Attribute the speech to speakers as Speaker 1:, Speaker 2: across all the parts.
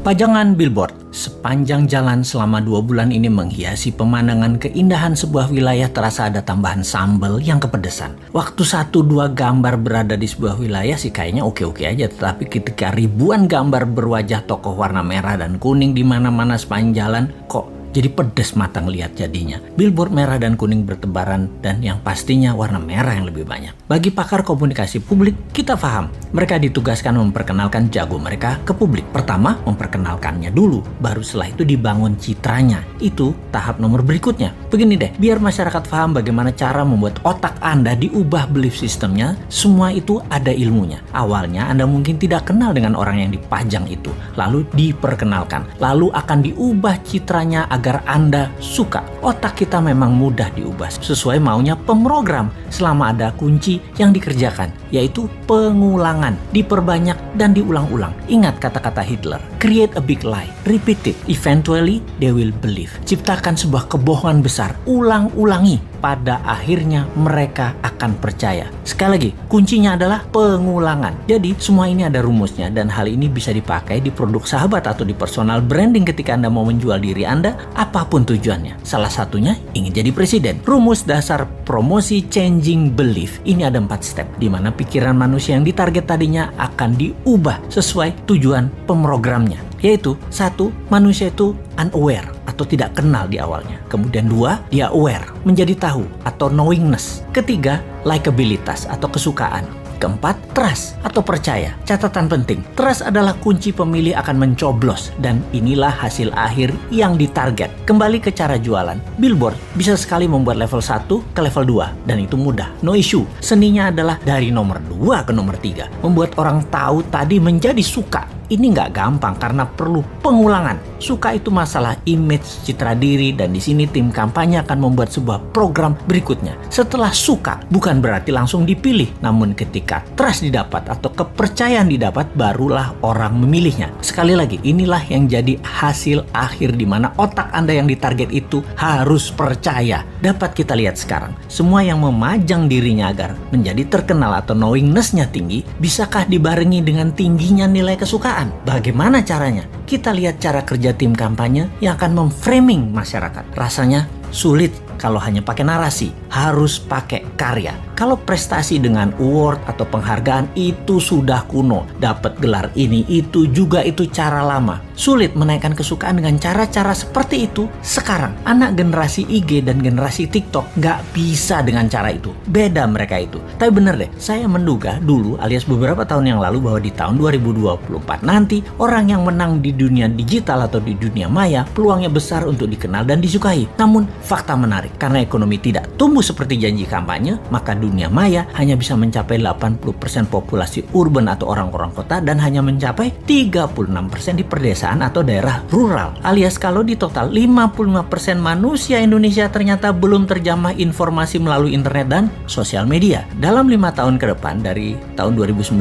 Speaker 1: Pajangan billboard sepanjang jalan selama 2 bulan ini menghiasi pemandangan keindahan sebuah wilayah. Terasa ada tambahan sambal yang kepedesan. Waktu 1-2 gambar berada di sebuah wilayah sih kayaknya oke-oke aja. Tetapi ketika ribuan gambar berwajah tokoh warna merah dan kuning di mana-mana sepanjang jalan, kok jadi pedes mata ngelihat jadinya. Billboard merah dan kuning bertebaran dan yang pastinya warna merah yang lebih banyak. Bagi pakar komunikasi publik, kita paham. Mereka ditugaskan memperkenalkan jago mereka ke publik. Pertama, memperkenalkannya dulu. Baru setelah itu dibangun citranya. Itu tahap nomor berikutnya. Begini deh, biar masyarakat paham bagaimana cara membuat otak Anda diubah belief systemnya, semua itu ada ilmunya. Awalnya Anda mungkin tidak kenal dengan orang yang dipajang itu. Lalu diperkenalkan. Lalu akan diubah citranya agar Anda suka. Otak kita memang mudah diubah sesuai maunya pemrogram selama ada kunci yang dikerjakan, yaitu pengulangan, diperbanyak dan diulang-ulang. Ingat kata-kata Hitler, create a big lie, repeat it, eventually they will believe. Ciptakan sebuah kebohongan besar, ulang-ulangi, pada akhirnya mereka akan percaya. Sekali lagi, kuncinya adalah pengulangan. Jadi semua ini ada rumusnya dan hal ini bisa dipakai di produk sahabat atau di personal branding ketika Anda mau menjual diri Anda, apapun tujuannya. Salah satunya ingin jadi presiden. Rumus dasar promosi changing belief ini ada 4 step, di mana pikiran manusia yang ditarget tadinya akan diubah sesuai tujuan pemrogramnya. Yaitu 1, manusia itu unaware atau tidak kenal di awalnya. Kemudian 2, dia aware, menjadi tahu atau knowingness. Ketiga, likabilitas atau kesukaan. Keempat, trust atau percaya. Catatan penting, trust adalah kunci pemilih akan mencoblos dan inilah hasil akhir yang ditarget. Kembali ke cara jualan, billboard bisa sekali membuat level 1 ke level 2 dan itu mudah, no issue. Seninya adalah dari nomor 2 ke nomor 3. Membuat orang tahu tadi menjadi suka. Ini nggak gampang karena perlu pengulangan. Suka itu masalah image, citra diri, dan di sini tim kampanye akan membuat sebuah program berikutnya. Setelah suka, bukan berarti langsung dipilih, namun ketika trust didapat atau kepercayaan didapat, barulah orang memilihnya. Sekali lagi, inilah yang jadi hasil akhir di mana otak Anda yang ditarget itu harus percaya. Dapat kita lihat sekarang, semua yang memajang dirinya agar menjadi terkenal atau knowingness-nya tinggi, bisakah dibarengi dengan tingginya nilai kesukaan? Bagaimana caranya? Kita lihat cara kerja tim kampanye yang akan memframing masyarakat. Rasanya sulit kalau hanya pakai narasi, harus pakai karya. Kalau prestasi dengan award atau penghargaan itu sudah kuno, dapat gelar ini itu juga itu cara lama. Sulit menaikkan kesukaan dengan cara-cara seperti itu sekarang. Anak generasi IG dan generasi TikTok nggak bisa dengan cara itu. Beda mereka itu. Tapi bener deh, saya menduga dulu alias beberapa tahun yang lalu bahwa di tahun 2024 nanti orang yang menang di dunia digital atau di dunia maya peluangnya besar untuk dikenal dan disukai. Namun fakta menarik. Karena ekonomi tidak tumbuh seperti janji kampanye, maka dunia maya hanya bisa mencapai 80% populasi urban atau orang-orang kota dan hanya mencapai 36% di perdesaan atau daerah rural. Alias kalau di total 55% manusia Indonesia ternyata belum terjamah informasi melalui internet dan sosial media. Dalam 5 tahun ke depan dari tahun 2019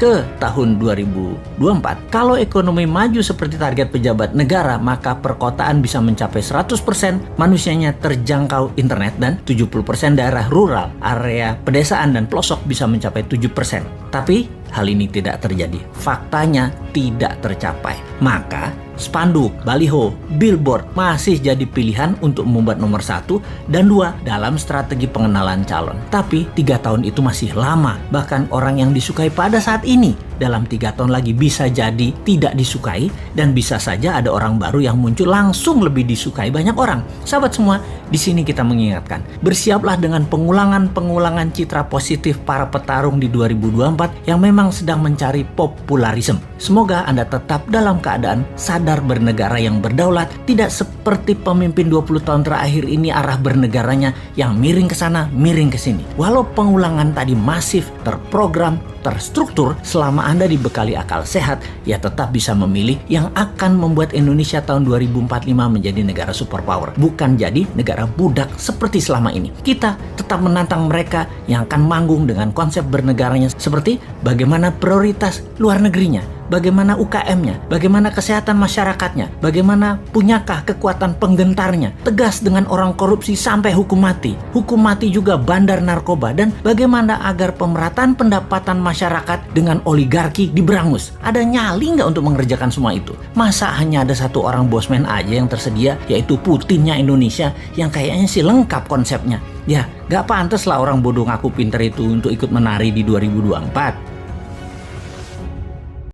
Speaker 1: ke tahun 2024, kalau ekonomi maju seperti target pejabat negara, maka perkotaan bisa mencapai 100% manusianya terjangkau internet dan 70% daerah rural, area pedesaan dan pelosok bisa mencapai 7%. Tapi hal ini tidak terjadi. Faktanya tidak tercapai. Maka spanduk, baliho, billboard masih jadi pilihan untuk membuat nomor 1 dan 2 dalam strategi pengenalan calon. Tapi 3 tahun itu masih lama. Bahkan orang yang disukai pada saat ini dalam 3 tahun lagi bisa jadi tidak disukai dan bisa saja ada orang baru yang muncul langsung lebih disukai banyak orang. Sahabat semua, di sini kita mengingatkan, bersiaplah dengan pengulangan citra positif para petarung di 2024 yang memang sedang mencari popularisme. Semoga Anda tetap dalam keadaan sadar bernegara yang berdaulat, tidak seperti pemimpin 20 tahun terakhir ini arah bernegaranya yang miring ke sana, miring ke sini. Walau pengulangan tadi masif, terprogram, terstruktur, selama Anda dibekali akal sehat, ya tetap bisa memilih yang akan membuat Indonesia tahun 2045 menjadi negara superpower, bukan jadi negara budak seperti selama ini. Kita tetap menantang mereka yang akan manggung dengan konsep bernegaranya seperti bagaimana prioritas luar negerinya. Bagaimana UKM-nya? Bagaimana kesehatan masyarakatnya? Bagaimana punyakah kekuatan penggentarnya? Tegas dengan orang korupsi sampai hukum mati. Hukum mati juga bandar narkoba. Dan bagaimana agar pemerataan pendapatan masyarakat dengan oligarki diberangus? Ada nyali nggak untuk mengerjakan semua itu? Masa hanya ada satu orang bosman aja yang tersedia, yaitu Putinnya Indonesia, yang kayaknya sih lengkap konsepnya. Ya, gak pantas lah orang bodoh ngaku pinter itu untuk ikut menari di 2024.